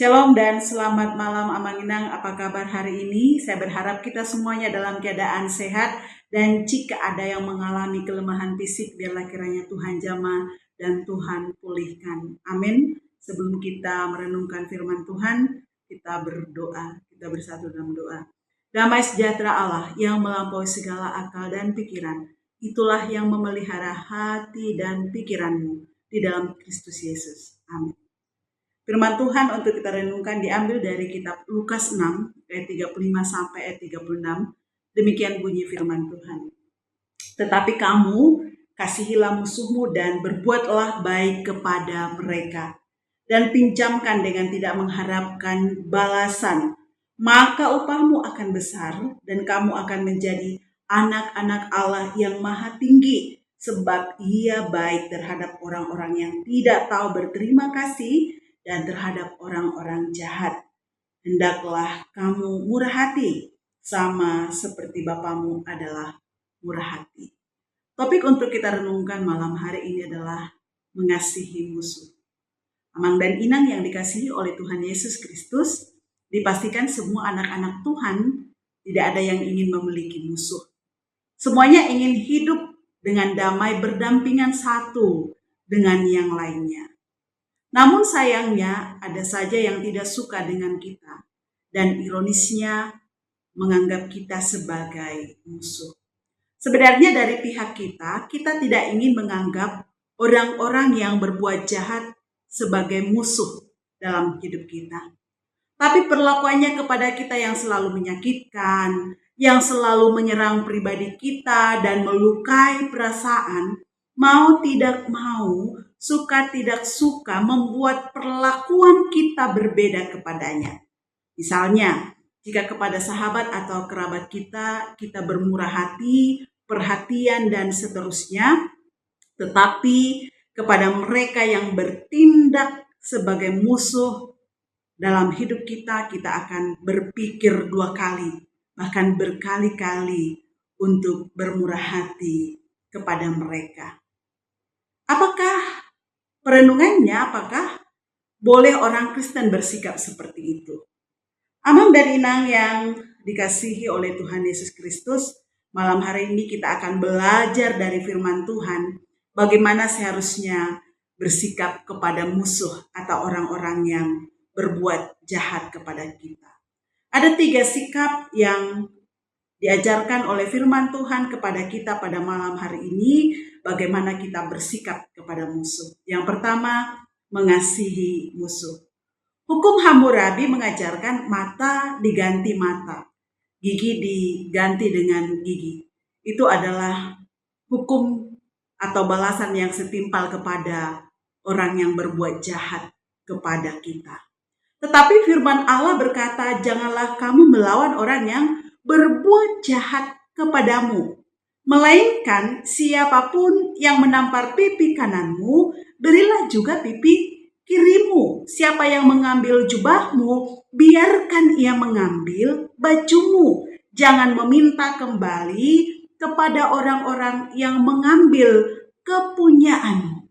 Shalom dan selamat malam Amanginang, apa kabar hari ini? Saya berharap kita semuanya dalam keadaan sehat, dan jika ada yang mengalami kelemahan fisik, biarlah kiranya Tuhan jamah dan Tuhan pulihkan. Amin. Sebelum kita merenungkan firman Tuhan, kita berdoa, kita bersatu dalam doa. Damai sejahtera Allah yang melampaui segala akal dan pikiran, itulah yang memelihara hati dan pikiranmu di dalam Kristus Yesus. Amin. Firman Tuhan untuk kita renungkan diambil dari kitab Lukas 6 ayat 35 sampai ayat 36. Demikian bunyi firman Tuhan. Tetapi kamu kasihilah musuhmu dan berbuatlah baik kepada mereka, dan pinjamkan dengan tidak mengharapkan balasan. Maka upahmu akan besar dan kamu akan menjadi anak-anak Allah yang maha tinggi, sebab Ia baik terhadap orang-orang yang tidak tahu berterima kasih dan terhadap orang-orang jahat. Hendaklah kamu murah hati, sama seperti Bapamu adalah murah hati. Topik untuk kita renungkan malam hari ini adalah mengasihi musuh. Amang dan Inang yang dikasihi oleh Tuhan Yesus Kristus, dipastikan semua anak-anak Tuhan tidak ada yang ingin memiliki musuh. Semuanya ingin hidup dengan damai, berdampingan satu dengan yang lainnya. Namun sayangnya ada saja yang tidak suka dengan kita, dan ironisnya menganggap kita sebagai musuh. Sebenarnya dari pihak kita tidak ingin menganggap orang-orang yang berbuat jahat sebagai musuh dalam hidup kita. Tapi perlakuannya kepada kita yang selalu menyakitkan, yang selalu menyerang pribadi kita dan melukai perasaan, mau tidak mau, suka tidak suka, membuat perlakuan kita berbeda kepadanya. Misalnya, jika kepada sahabat atau kerabat kita bermurah hati, perhatian, dan seterusnya, tetapi kepada mereka yang bertindak sebagai musuh dalam hidup kita akan berpikir dua kali, bahkan berkali-kali untuk bermurah hati kepada mereka. Apakah perenungannya, apakah boleh orang Kristen bersikap seperti itu? Amang dan Inang yang dikasihi oleh Tuhan Yesus Kristus, malam hari ini kita akan belajar dari firman Tuhan bagaimana seharusnya bersikap kepada musuh atau orang-orang yang berbuat jahat kepada kita. Ada 3 sikap yang diajarkan oleh firman Tuhan kepada kita pada malam hari ini, bagaimana kita bersikap kepada musuh. Yang pertama, mengasihi musuh. Hukum Hammurabi mengajarkan mata diganti mata, gigi diganti dengan gigi. Itu adalah hukum atau balasan yang setimpal kepada orang yang berbuat jahat kepada kita. Tetapi firman Allah berkata, janganlah kamu melawan orang yang berbuat jahat kepadamu, melainkan siapapun yang menampar pipi kananmu, berilah juga pipi kirimu. Siapa yang mengambil jubahmu, biarkan ia mengambil bajumu. Jangan meminta kembali kepada orang-orang yang mengambil kepunyaanmu.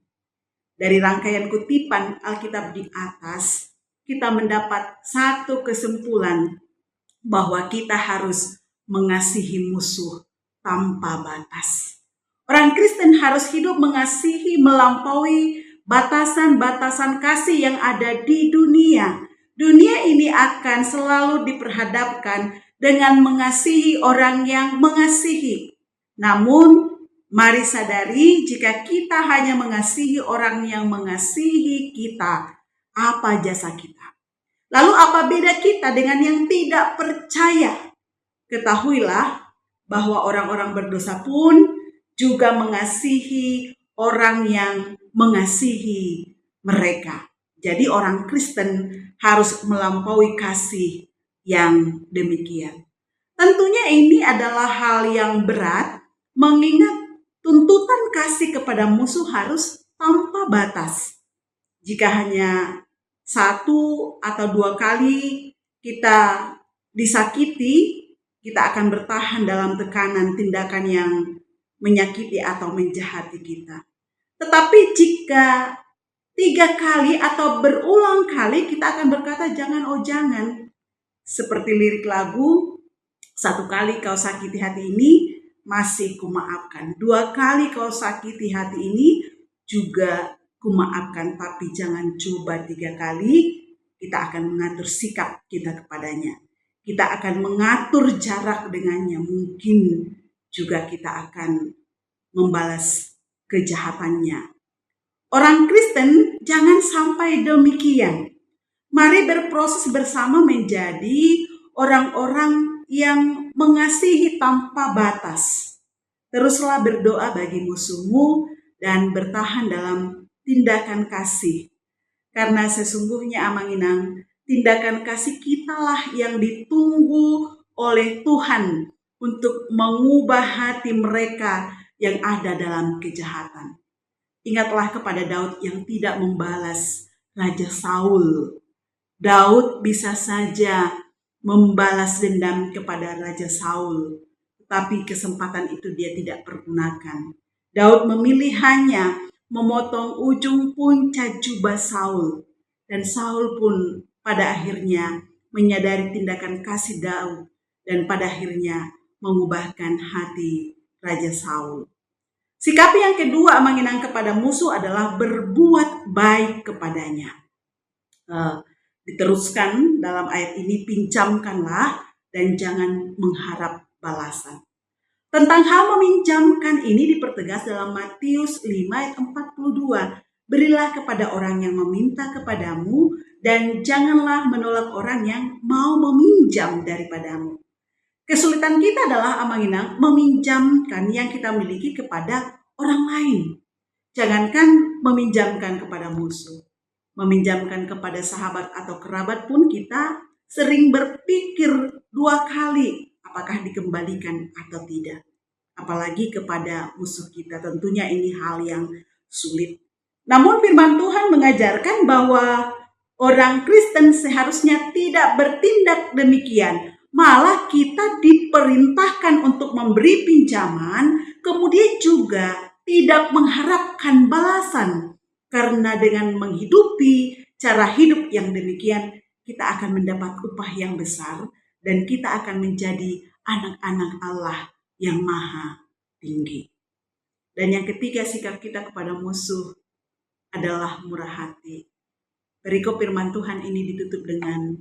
Dari rangkaian kutipan Alkitab di atas, kita mendapat satu kesimpulan bahwa kita harus mengasihi musuh tanpa batas. Orang Kristen harus hidup mengasihi melampaui batasan-batasan kasih yang ada di dunia. Dunia ini akan selalu diperhadapkan dengan mengasihi orang yang mengasihi. Namun, mari sadari jika kita hanya mengasihi orang yang mengasihi kita, apa jasa kita? Lalu apa beda kita dengan yang tidak percaya? Ketahuilah bahwa orang-orang berdosa pun juga mengasihi orang yang mengasihi mereka. Jadi orang Kristen harus melampaui kasih yang demikian. Tentunya ini adalah hal yang berat, mengingat tuntutan kasih kepada musuh harus tanpa batas. Jika hanya 1 atau 2 kali kita disakiti, kita akan bertahan dalam tekanan tindakan yang menyakiti atau menjahati kita. Tetapi jika 3 kali atau berulang kali kita akan berkata jangan, oh jangan. Seperti lirik lagu, 1 kali kau sakiti hati ini, masih kumaafkan. 2 kali kau sakiti hati ini, juga kumaafkan. Tapi jangan coba 3 kali, kita akan mengatur sikap kita kepadanya. Kita akan mengatur jarak dengannya. Mungkin juga kita akan membalas kejahatannya. Orang Kristen jangan sampai demikian. Mari berproses bersama menjadi orang-orang yang mengasihi tanpa batas. Teruslah berdoa bagi musuhmu dan bertahan dalam tindakan kasih. Karena sesungguhnya Amanginang, tindakan kasih kitalah yang ditunggu oleh Tuhan untuk mengubah hati mereka yang ada dalam kejahatan. Ingatlah kepada Daud yang tidak membalas Raja Saul. Daud bisa saja membalas dendam kepada Raja Saul, tetapi kesempatan itu dia tidak pergunakan. Daud memilih hanya memotong ujung punca jubah Saul, dan Saul pun pada akhirnya menyadari tindakan kasih Daud dan pada akhirnya mengubahkan hati Raja Saul. Sikap yang kedua Amanginang kepada musuh adalah berbuat baik kepadanya. Diteruskan dalam ayat ini, pinjamkanlah dan jangan mengharap balasan. Tentang hal meminjamkan ini dipertegas dalam Matius 5 ayat 42. Berilah kepada orang yang meminta kepadamu dan janganlah menolak orang yang mau meminjam daripadamu. Kesulitan kita adalah Amanginang meminjamkan yang kita miliki kepada orang lain. Jangankan meminjamkan kepada musuh, meminjamkan kepada sahabat atau kerabat pun kita sering berpikir 2 kali apakah dikembalikan atau tidak. Apalagi kepada musuh kita, tentunya ini hal yang sulit. Namun firman Tuhan mengajarkan bahwa orang Kristen seharusnya tidak bertindak demikian. Malah kita diperintahkan untuk memberi pinjaman, kemudian juga tidak mengharapkan balasan. Karena dengan menghidupi cara hidup yang demikian, kita akan mendapat upah yang besar dan kita akan menjadi anak-anak Allah yang maha tinggi. Dan yang ketiga, sikap kita kepada musuh adalah murah hati. Perikop firman Tuhan ini ditutup dengan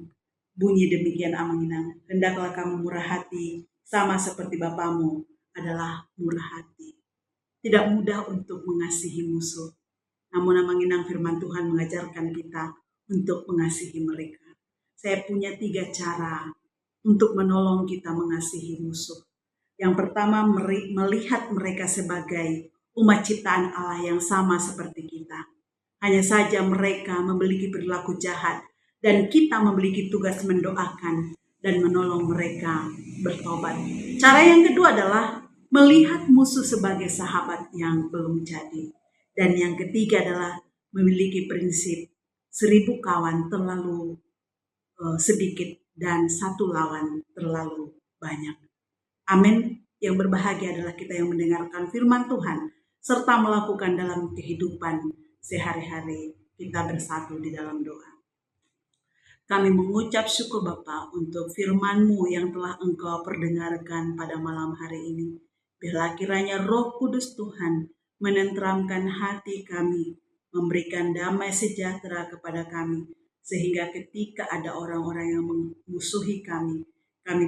bunyi demikian Amanginang, hendaklah kamu murah hati sama seperti Bapamu adalah murah hati. Tidak mudah untuk mengasihi musuh, namun Amanginang firman Tuhan mengajarkan kita untuk mengasihi mereka. Saya punya 3 cara untuk menolong kita mengasihi musuh. Yang pertama, melihat mereka sebagai umat ciptaan Allah yang sama seperti kita. Hanya saja mereka memiliki perilaku jahat dan kita memiliki tugas mendoakan dan menolong mereka bertobat. Cara yang kedua adalah melihat musuh sebagai sahabat yang belum jadi. Dan yang ketiga adalah memiliki prinsip 1000 kawan terlalu sedikit dan 1 lawan terlalu banyak. Amin. Yang berbahagia adalah kita yang mendengarkan firman Tuhan serta melakukan dalam kehidupan sehari-hari. Kita bersatu di dalam doa. Kami mengucap syukur Bapa untuk firman-Mu yang telah Engkau perdengarkan pada malam hari ini. Biarlah kiranya Roh Kudus Tuhan menenteramkan hati kami, memberikan damai sejahtera kepada kami, sehingga ketika ada orang-orang yang memusuhi kami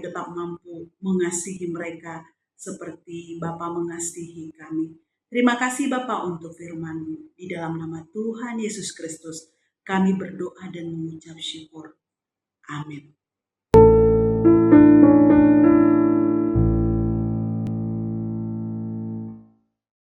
tetap mampu mengasihi mereka seperti Bapa mengasihi kami. Terima kasih Bapa untuk firman-Mu. Di dalam nama Tuhan Yesus Kristus kami berdoa dan mengucap syukur. Amin.